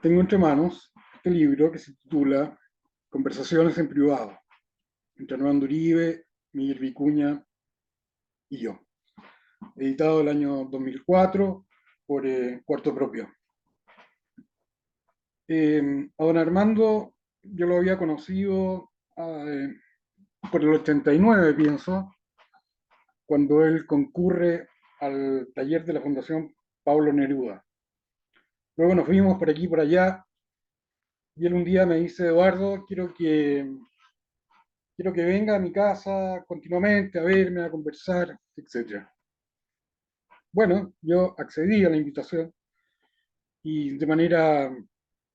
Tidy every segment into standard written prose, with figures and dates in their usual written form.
Tengo entre manos este libro que se titula Conversaciones en privado, entre Armando Uribe, Miguel Vicuña y yo, editado el año 2004 por Cuarto Propio. A don Armando yo lo había conocido por el 89, pienso, cuando él concurre al taller de la Fundación Pablo Neruda. Luego nos fuimos por aquí y por allá, y él un día me dice: Eduardo, quiero que venga a mi casa continuamente a verme, a conversar, etc. Bueno, yo accedí a la invitación y de manera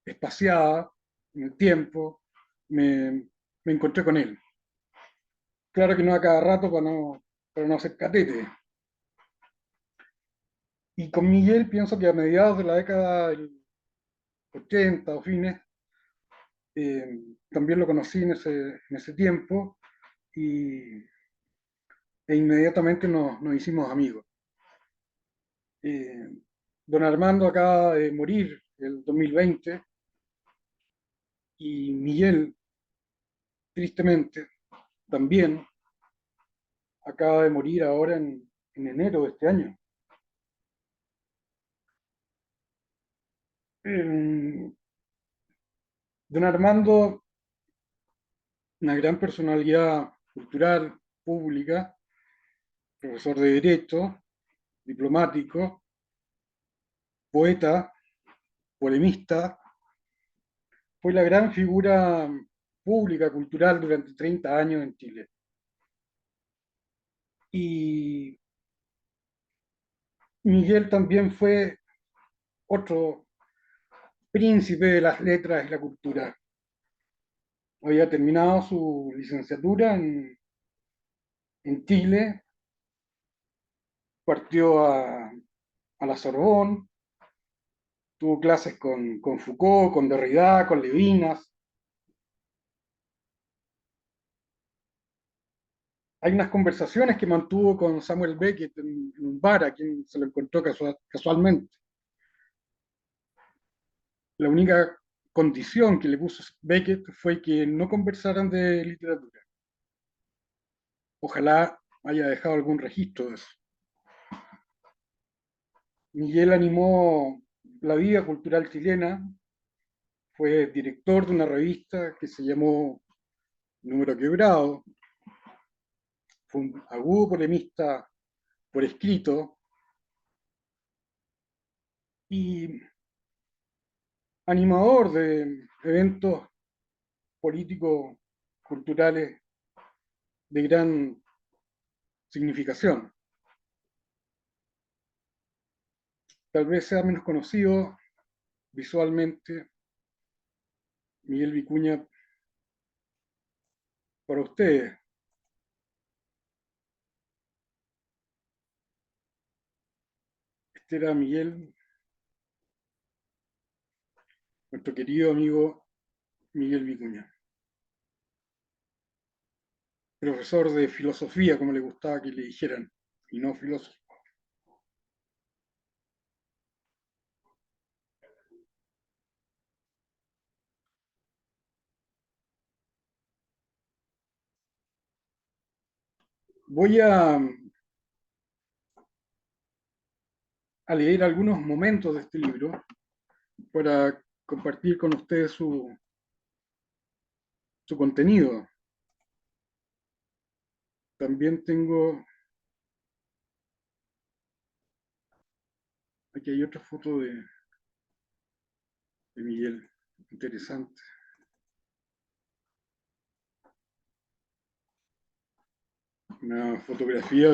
espaciada en el tiempo me encontré con él. Claro que no a cada rato para no hacer catete. Y con Miguel pienso que a mediados de la década del 80 o fines, también lo conocí en ese tiempo y, e inmediatamente nos hicimos amigos. Eh, Don Armando acaba de morir el 2020 y Miguel, tristemente, también acaba de morir ahora en enero de este año. Eh, Don Armando, una gran personalidad cultural, pública, profesor de Derecho, diplomático, poeta, polemista, fue la gran figura pública, cultural durante 30 años en Chile. Y Miguel también fue otro príncipe de las letras y la cultura. Había terminado su licenciatura en Chile, partió a la Sorbonne, tuvo clases con Foucault, con Derrida, con Levinas. Hay unas conversaciones que mantuvo con Samuel Beckett en un bar, a quien se lo encontró casualmente. La única condición que le puso Beckett fue que no conversaran de literatura. Ojalá haya dejado algún registro de eso. Miguel animó la vida cultural chilena, fue director de una revista que se llamó Número Quebrado, fue un agudo polemista por escrito y animador de eventos políticos culturales de gran significación. Tal vez sea menos conocido visualmente Miguel Vicuña para ustedes. Este era Miguel, nuestro querido amigo Miguel Vicuña, profesor de filosofía, como le gustaba que le dijeran, y no filósofo. Voy a leer algunos momentos de este libro para compartir con ustedes su contenido. También tengo, aquí hay otra foto de Miguel, interesante. Una fotografía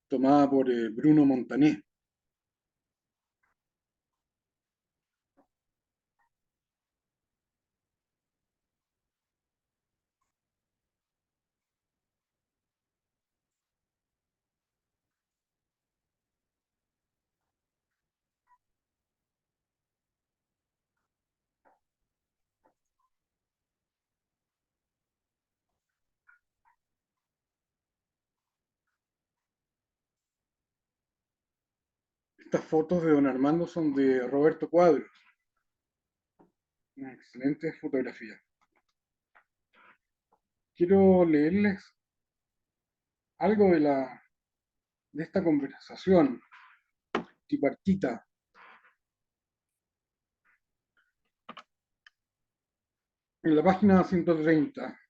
tomada por Bruno Montané. Estas fotos de don Armando son de Roberto Cuadros, una excelente fotografía. Quiero leerles algo de esta conversación tripartita. En la página 130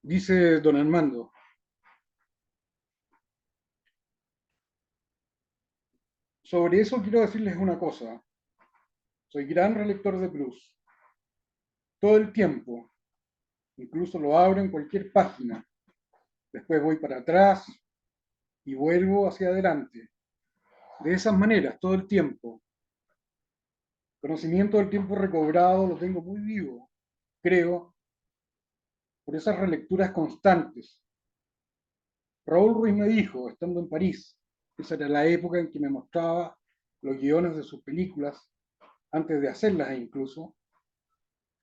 dice don Armando: sobre eso quiero decirles una cosa. Soy gran relector de Proust. Todo el tiempo. Incluso lo abro en cualquier página. Después voy para atrás y vuelvo hacia adelante. De esas maneras, todo el tiempo. Conocimiento del tiempo recobrado lo tengo muy vivo, creo, por esas relecturas constantes. Raúl Ruiz me dijo, estando en París, esa era la época en que me mostraba los guiones de sus películas, antes de hacerlas incluso,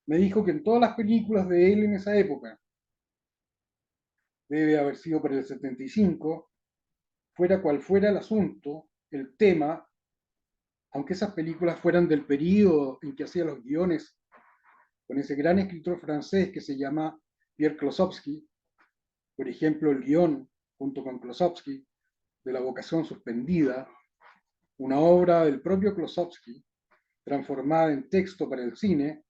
me dijo que en todas las películas de él en esa época, debe haber sido por el 75, fuera cual fuera el asunto, el tema, aunque esas películas fueran del periodo en que hacía los guiones con ese gran escritor francés que se llama Pierre Klossowski, por ejemplo, el guión, junto con Klossowski, de La vocación suspendida, una obra del propio Klossowski, transformada en texto para el cine,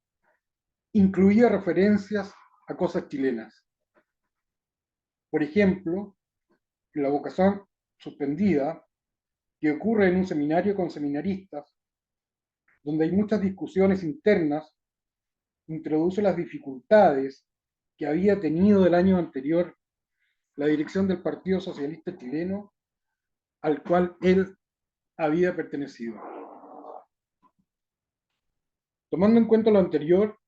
incluía referencias a cosas chilenas. Por ejemplo, La vocación suspendida, que ocurre en un seminario con seminaristas, donde hay muchas discusiones internas, introduce las dificultades que había tenido el año anterior la dirección del Partido Socialista Chileno, al cual él había pertenecido. Tomando en cuenta lo anterior,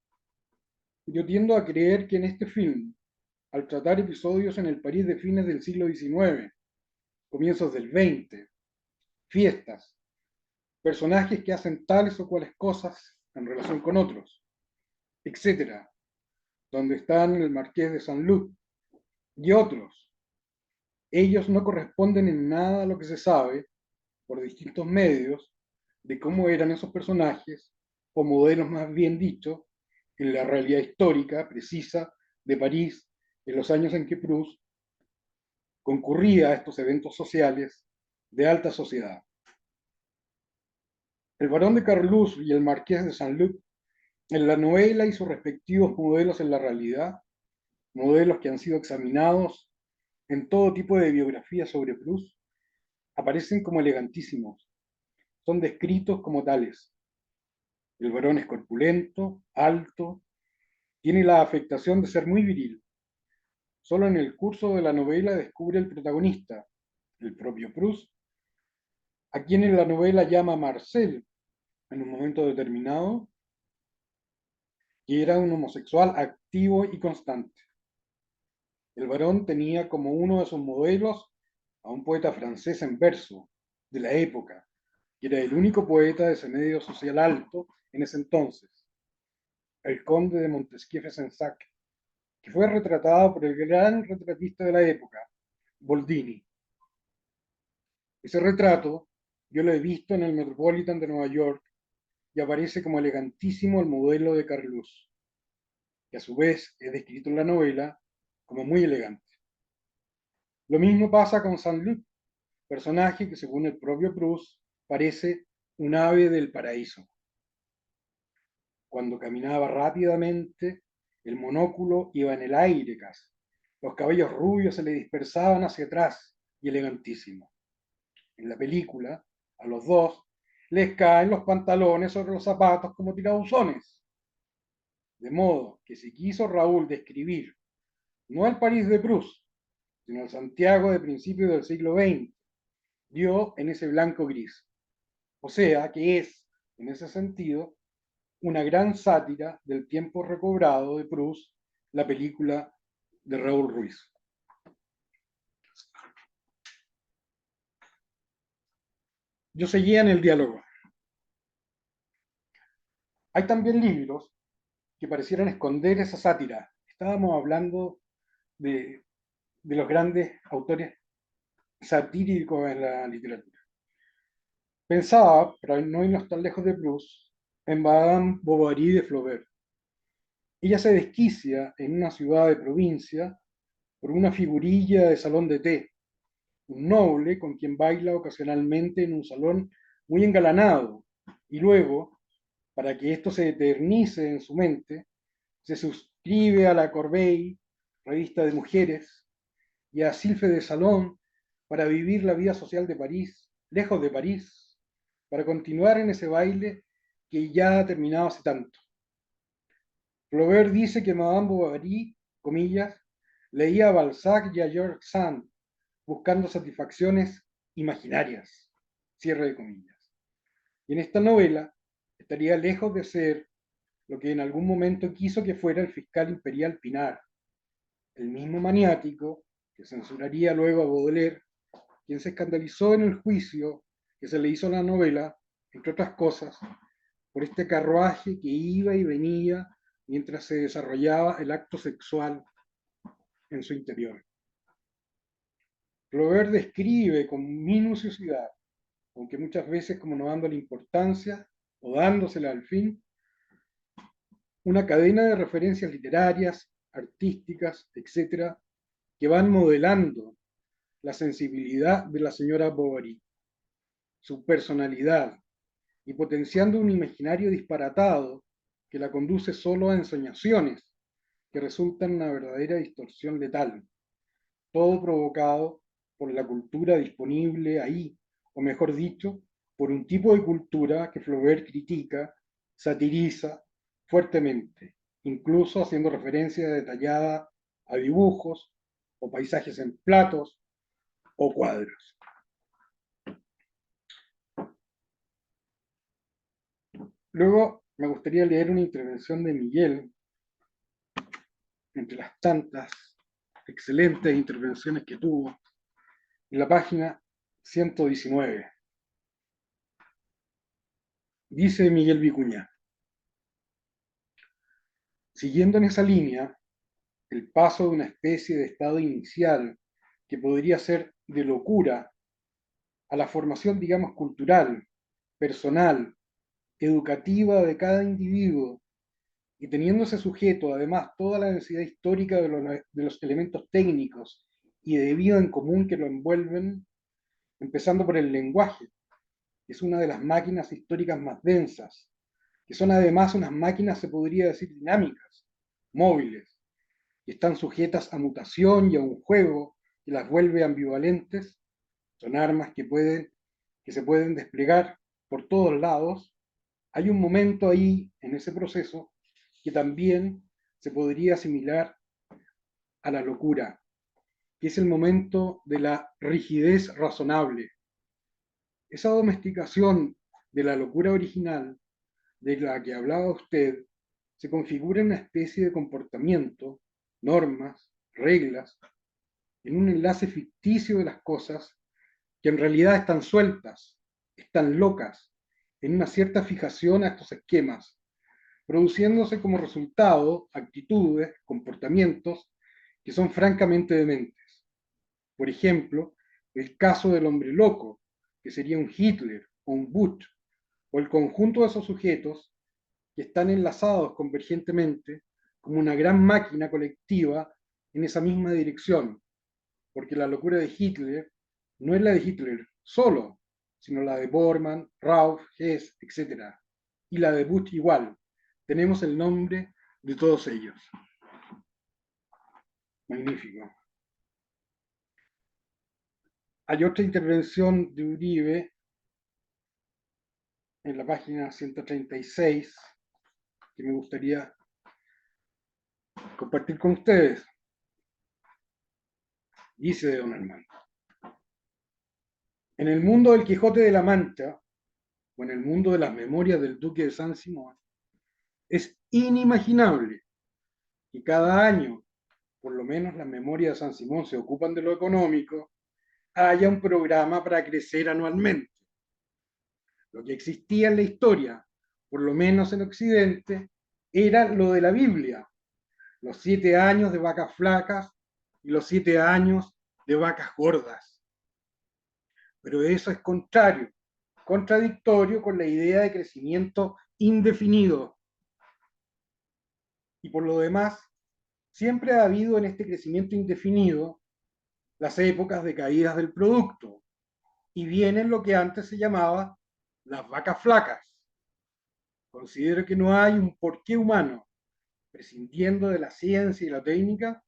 yo tiendo a creer que en este film, al tratar episodios en el París de fines del siglo XIX, comienzos del XX, fiestas, personajes que hacen tales o cuales cosas en relación con otros, etcétera, donde están el Marqués de Saint-Loup y otros, ellos no corresponden en nada a lo que se sabe, por distintos medios, de cómo eran esos personajes, o modelos más bien dicho, en la realidad histórica precisa de París en los años en que Proust concurría a estos eventos sociales de alta sociedad. El barón de Carlus y el marqués de Saint-Luc en la novela y sus respectivos modelos en la realidad, modelos que han sido examinados en todo tipo de biografías sobre Proust, aparecen como elegantísimos, son descritos como tales. El varón es corpulento, alto, tiene la afectación de ser muy viril. Solo en el curso de la novela descubre el protagonista, el propio Proust, a quien en la novela llama Marcel en un momento determinado, que era un homosexual activo y constante. El varón tenía como uno de sus modelos a un poeta francés en verso de la época, que era el único poeta de ese medio social alto en ese entonces, el conde de Montesquieu-Sensac, que fue retratado por el gran retratista de la época, Boldini. Ese retrato yo lo he visto en el Metropolitan de Nueva York y aparece como elegantísimo el modelo de Carlus, que a su vez es descrito en la novela como muy elegante. Lo mismo pasa con Saint-Luc, personaje que según el propio Proust parece un ave del paraíso. Cuando caminaba rápidamente, el monóculo iba en el aire casi. Los cabellos rubios se le dispersaban hacia atrás y elegantísimo. En la película, a los dos les caen los pantalones sobre los zapatos como tirabuzones. De modo que si quiso Raúl describir no el París de Proust, sino el Santiago de principios del siglo XX, dio en ese blanco gris. O sea que es, en ese sentido, una gran sátira del tiempo recobrado de Proust, la película de Raúl Ruiz. Yo seguía en el diálogo. Hay también libros que parecieran esconder esa sátira. Estábamos hablando de los grandes autores satíricos en la literatura. Pensaba, para no irnos tan lejos de Proust, en Madame Bovary de Flaubert. Ella se desquicia en una ciudad de provincia por una figurilla de salón de té, un noble con quien baila ocasionalmente en un salón muy engalanado, y luego, para que esto se eternice en su mente, se suscribe a la Corbeille, revista de mujeres, y a Sylphe de Salon para vivir la vida social de París, lejos de París, para continuar en ese baile que ya ha terminado hace tanto. Flaubert dice que Madame Bovary, comillas, leía a Balzac y a George Sand buscando satisfacciones imaginarias, cierre de comillas. Y en esta novela estaría lejos de ser lo que en algún momento quiso que fuera el fiscal imperial Pinar, el mismo maniático que censuraría luego a Baudelaire, quien se escandalizó en el juicio que se le hizo a la novela, entre otras cosas, por este carruaje que iba y venía mientras se desarrollaba el acto sexual en su interior. Flaubert describe con minuciosidad, aunque muchas veces como no dándole importancia o dándosela al fin, una cadena de referencias literarias, artísticas, etcétera, que van modelando la sensibilidad de la señora Bovary, su personalidad, y potenciando un imaginario disparatado que la conduce solo a ensoñaciones que resultan una verdadera distorsión letal, todo provocado por la cultura disponible ahí, o mejor dicho, por un tipo de cultura que Flaubert critica, satiriza fuertemente, incluso haciendo referencia detallada a dibujos o paisajes en platos o cuadros. Luego me gustaría leer una intervención de Miguel, entre las tantas excelentes intervenciones que tuvo, en la página 119. Dice Miguel Vicuña: siguiendo en esa línea, el paso de una especie de estado inicial que podría ser de locura a la formación, digamos, cultural, personal, educativa de cada individuo, y teniéndose sujeto además toda la densidad histórica de los elementos técnicos y de vida en común que lo envuelven, empezando por el lenguaje, que es una de las máquinas históricas más densas, que son además unas máquinas, se podría decir, dinámicas, móviles, que están sujetas a mutación y a un juego que las vuelve ambivalentes, son armas que se pueden desplegar por todos lados. Hay un momento ahí, en ese proceso, que también se podría asimilar a la locura, que es el momento de la rigidez razonable. Esa domesticación de la locura original de la que hablaba usted se configura en una especie de comportamiento, normas, reglas, en un enlace ficticio de las cosas que en realidad están sueltas, están locas, en una cierta fijación a estos esquemas, produciéndose como resultado actitudes, comportamientos que son francamente dementes. Por ejemplo, el caso del hombre loco, que sería un Hitler o un Bush, o el conjunto de esos sujetos que están enlazados convergentemente como una gran máquina colectiva en esa misma dirección, porque la locura de Hitler no es la de Hitler solo, sino la de Bormann, Rauch, Hess, etc. Y la de Bush igual. Tenemos el nombre de todos ellos. Magnífico. Hay otra intervención de Uribe en la página 136 que me gustaría compartir con ustedes. Dice don Armando: en el mundo del Quijote de la Mancha, o en el mundo de las memorias del Duque de San Simón, es inimaginable que cada año, por lo menos las memorias de San Simón se ocupan de lo económico, haya un programa para crecer anualmente. Lo que existía en la historia, por lo menos en Occidente, era lo de la Biblia, los 7 años de vacas flacas y los 7 años de vacas gordas. Pero eso es contrario. contradictorio con la idea de crecimiento indefinido. Y por lo demás, siempre ha habido en este crecimiento indefinido las épocas de caídas del producto, y vienen lo que antes se llamaba las vacas flacas. Considero que no hay un porqué humano, prescindiendo de la ciencia y la técnica,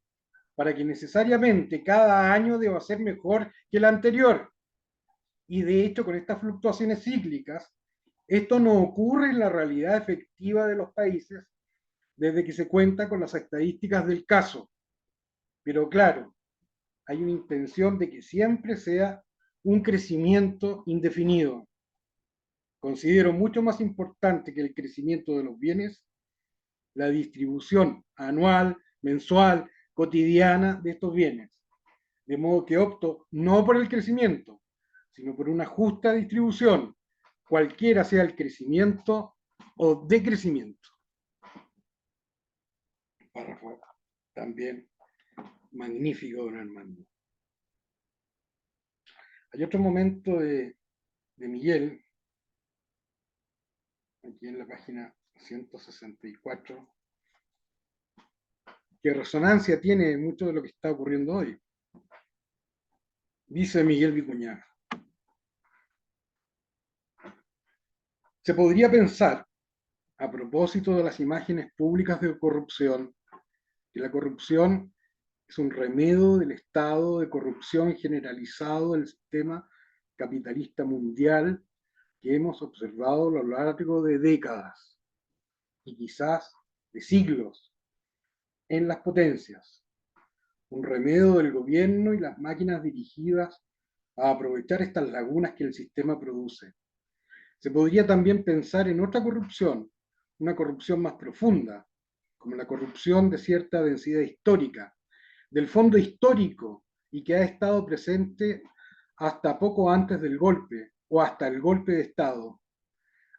para que necesariamente cada año deba ser mejor que el anterior. Y de hecho, con estas fluctuaciones cíclicas, esto no ocurre en la realidad efectiva de los países desde que se cuenta con las estadísticas del caso. Pero claro, hay una intención de que siempre sea un crecimiento indefinido. Considero mucho más importante que el crecimiento de los bienes la distribución anual, mensual, cotidiana de estos bienes. De modo que opto no por el crecimiento, sino por una justa distribución, cualquiera sea el crecimiento o decrecimiento. Párrafo también magnífico, don Armando. Hay otro momento de Miguel, aquí en la página 164, que resonancia tiene mucho de lo que está ocurriendo hoy. Dice Miguel Vicuña: se podría pensar, a propósito de las imágenes públicas de corrupción, que la corrupción es un remedio del estado de corrupción generalizado del sistema capitalista mundial que hemos observado a lo largo de décadas y quizás de siglos en las potencias, un remedio del gobierno y las máquinas dirigidas a aprovechar estas lagunas que el sistema produce. Se podría también pensar en otra corrupción, una corrupción más profunda, como la corrupción de cierta densidad histórica, del fondo histórico, y que ha estado presente hasta poco antes del golpe o hasta el golpe de Estado.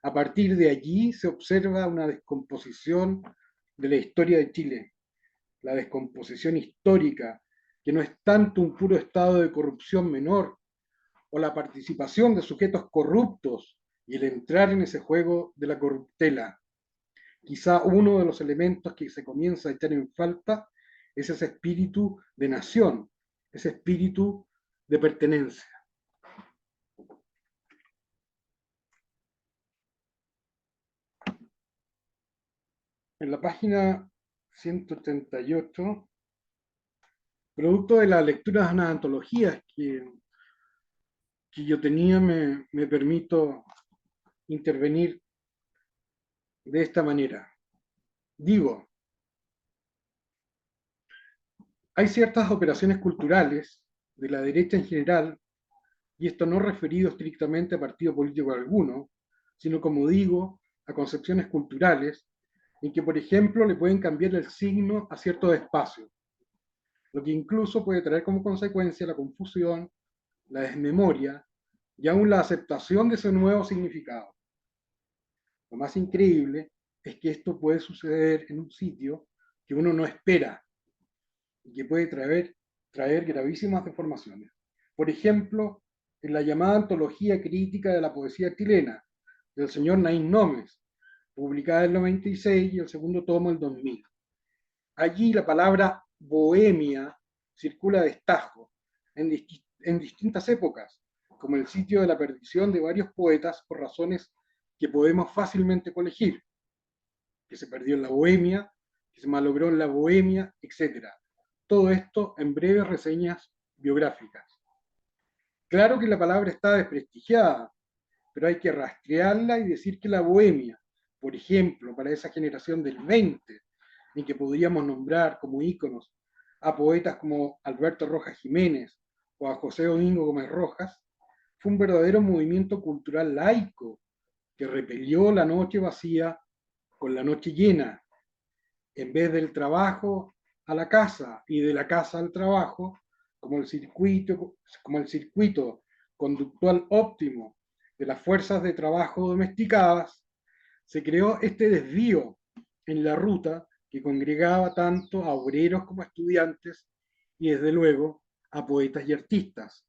A partir de allí se observa una descomposición de la historia de Chile, la descomposición histórica, que no es tanto un puro estado de corrupción menor, o la participación de sujetos corruptos y el entrar en ese juego de la corruptela. Quizá uno de los elementos que se comienza a echar en falta es ese espíritu de nación, ese espíritu de pertenencia. En la página 138, producto de la lectura de unas antologías que yo tenía, me permito intervenir de esta manera. Digo, hay ciertas operaciones culturales de la derecha en general, y esto no referido estrictamente a partido político alguno, sino, como digo, a concepciones culturales, en que, por ejemplo, le pueden cambiar el signo a ciertos espacios, lo que incluso puede traer como consecuencia la confusión, la desmemoria y aún la aceptación de ese nuevo significado. Lo más increíble es que esto puede suceder en un sitio que uno no espera y que puede traer gravísimas deformaciones. Por ejemplo, en la llamada Antología Crítica de la Poesía Chilena, del señor Naín Nómez, publicada en el 96 y el segundo tomo en el 2000. Allí la palabra bohemia circula a destajo en distintas épocas, como el sitio de la perdición de varios poetas por razones que podemos fácilmente colegir, que se perdió en la Bohemia, que se malogró en la Bohemia, etc. Todo esto en breves reseñas biográficas. Claro que la palabra está desprestigiada, pero hay que rastrearla y decir que la Bohemia, por ejemplo, para esa generación del 20, en que podríamos nombrar como íconos a poetas como Alberto Rojas Jiménez o a José Domingo Gómez Rojas, fue un verdadero movimiento cultural laico que repelió la noche vacía con la noche llena. En vez del trabajo a la casa y de la casa al trabajo, como el circuito conductual óptimo de las fuerzas de trabajo domesticadas, se creó este desvío en la ruta que congregaba tanto a obreros como a estudiantes y desde luego a poetas y artistas.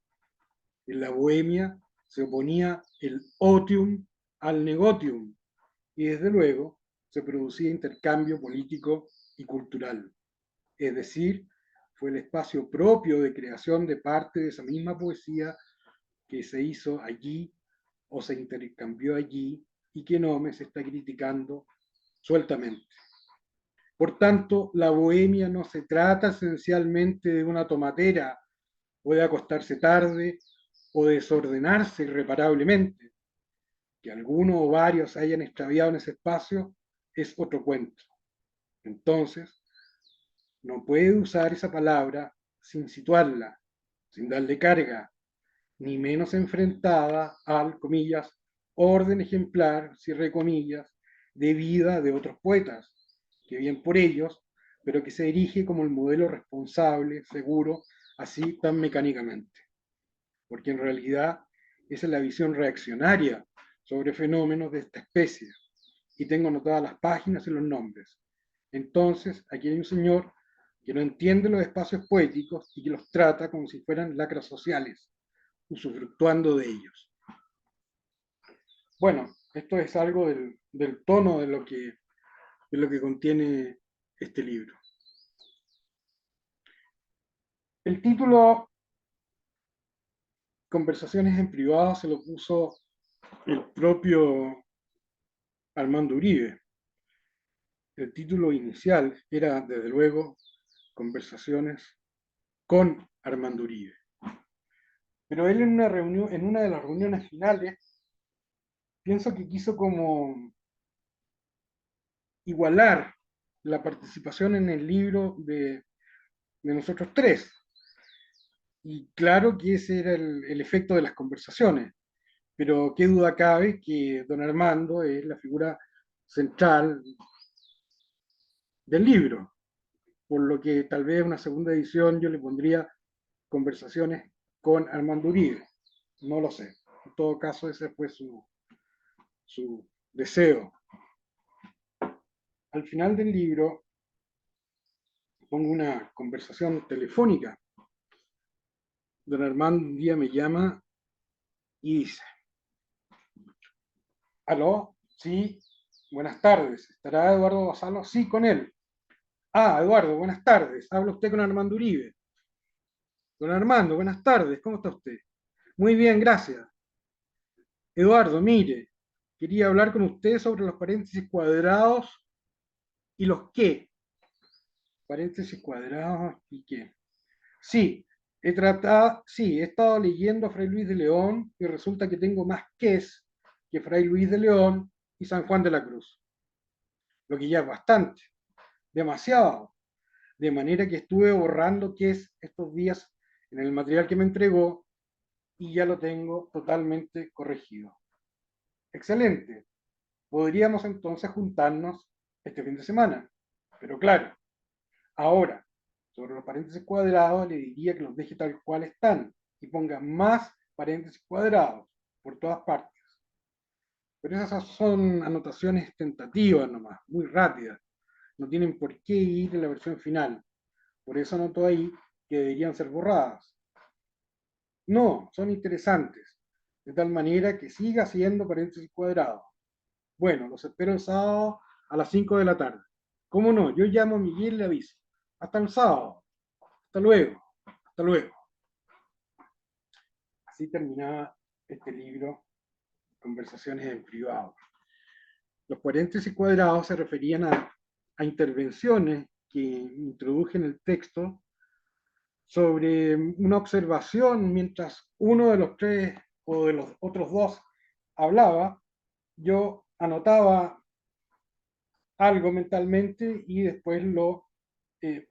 En la Bohemia se oponía el otium al negotium, y desde luego se producía intercambio político y cultural. Es decir, fue el espacio propio de creación de parte de esa misma poesía que se hizo allí o se intercambió allí y que Nome se está criticando sueltamente. Por tanto, la bohemia no se trata esencialmente de una tomatera o de acostarse tarde o de desordenarse irreparablemente. Que alguno o varios se hayan extraviado en ese espacio es otro cuento. Entonces, no puede usar esa palabra sin situarla, sin darle carga, ni menos enfrentada al, comillas, orden ejemplar, cierre comillas, de vida de otros poetas, que bien por ellos, pero que se erige como el modelo responsable, seguro, así tan mecánicamente. Porque en realidad esa es la visión reaccionaria sobre fenómenos de esta especie. Y tengo anotadas las páginas y los nombres. Entonces, aquí hay un señor que no entiende los espacios poéticos y que los trata como si fueran lacras sociales, usufructuando de ellos. Bueno, esto es algo del tono de lo que contiene este libro. El título Conversaciones en privado se lo puso el propio Armando Uribe. El título inicial era, desde luego, Conversaciones con Armando Uribe. Pero él en una de las reuniones finales, pienso que quiso como igualar la participación en el libro de nosotros tres. Y claro que ese era el efecto de las conversaciones, pero qué duda cabe que don Armando es la figura central del libro, por lo que tal vez una segunda edición yo le pondría Conversaciones con Armando Uribe, no lo sé. En todo caso, ese fue su deseo. Al final del libro pongo una conversación telefónica. Don Armando un día me llama y dice, aló, sí, buenas tardes, ¿estará Eduardo Basalo? Sí, con él. Ah, Eduardo, buenas tardes, habla usted con Armando Uribe. Don Armando, buenas tardes, ¿cómo está usted? Muy bien, gracias. Eduardo, mire, quería hablar con usted sobre los paréntesis cuadrados y los qué. Paréntesis cuadrados y qué. Sí, he estado leyendo a Fray Luis de León y resulta que tengo más ques que Fray Luis de León y San Juan de la Cruz, lo que ya es bastante, demasiado, de manera que estuve borrando ques estos días en el material que me entregó y ya lo tengo totalmente corregido. Excelente, podríamos entonces juntarnos este fin de semana, pero claro, ahora, sobre los paréntesis cuadrados, le diría que los deje tal cual están y ponga más paréntesis cuadrados por todas partes. Pero esas son anotaciones tentativas nomás, muy rápidas. No tienen por qué ir en la versión final. Por eso anoto ahí que deberían ser borradas. No, son interesantes. De tal manera que siga siendo paréntesis cuadrados. Bueno, los espero el sábado a las 5 de la tarde. ¿Cómo no? Yo llamo a Miguel y le aviso. Hasta el sábado. Hasta luego. Hasta luego. Así terminaba este libro, Conversaciones en privado. Los paréntesis cuadrados se referían a intervenciones que introduje en el texto sobre una observación mientras uno de los tres o de los otros dos hablaba, yo anotaba algo mentalmente y después lo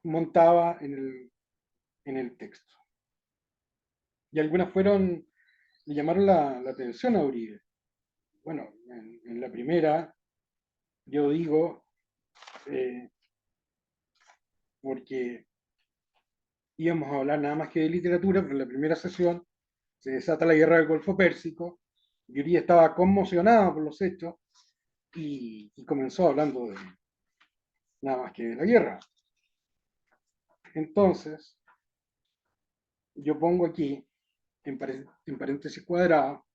montaba en el texto. Y algunas fueron, le llamaron la atención a Uribe. Bueno, en la primera yo digo, eh, porque íbamos a hablar nada más que de literatura, pero en la primera sesión se desata la guerra del Golfo Pérsico, y Uribe estaba conmocionado por los hechos y comenzó hablando de nada más que de la guerra. Entonces, yo pongo aquí, en paréntesis cuadrado,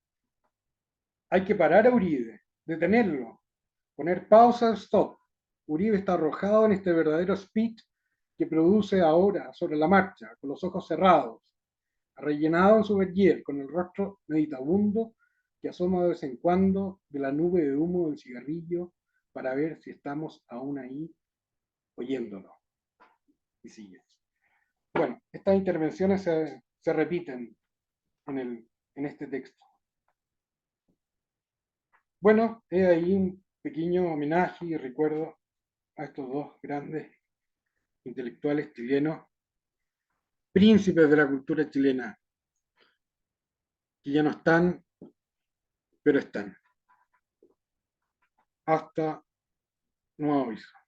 Hay que parar a Uribe, detenerlo, poner pausa, stop. Uribe está arrojado en este verdadero speech que produce ahora sobre la marcha, con los ojos cerrados, rellenado en su vergier, con el rostro meditabundo que asoma de vez en cuando de la nube de humo del cigarrillo para ver si estamos aún ahí oyéndolo. Y sigue. Bueno, estas intervenciones se repiten en este texto. Bueno, he ahí un pequeño homenaje y recuerdo a estos dos grandes intelectuales chilenos, príncipes de la cultura chilena, que ya no están, pero están. Hasta nuevo aviso.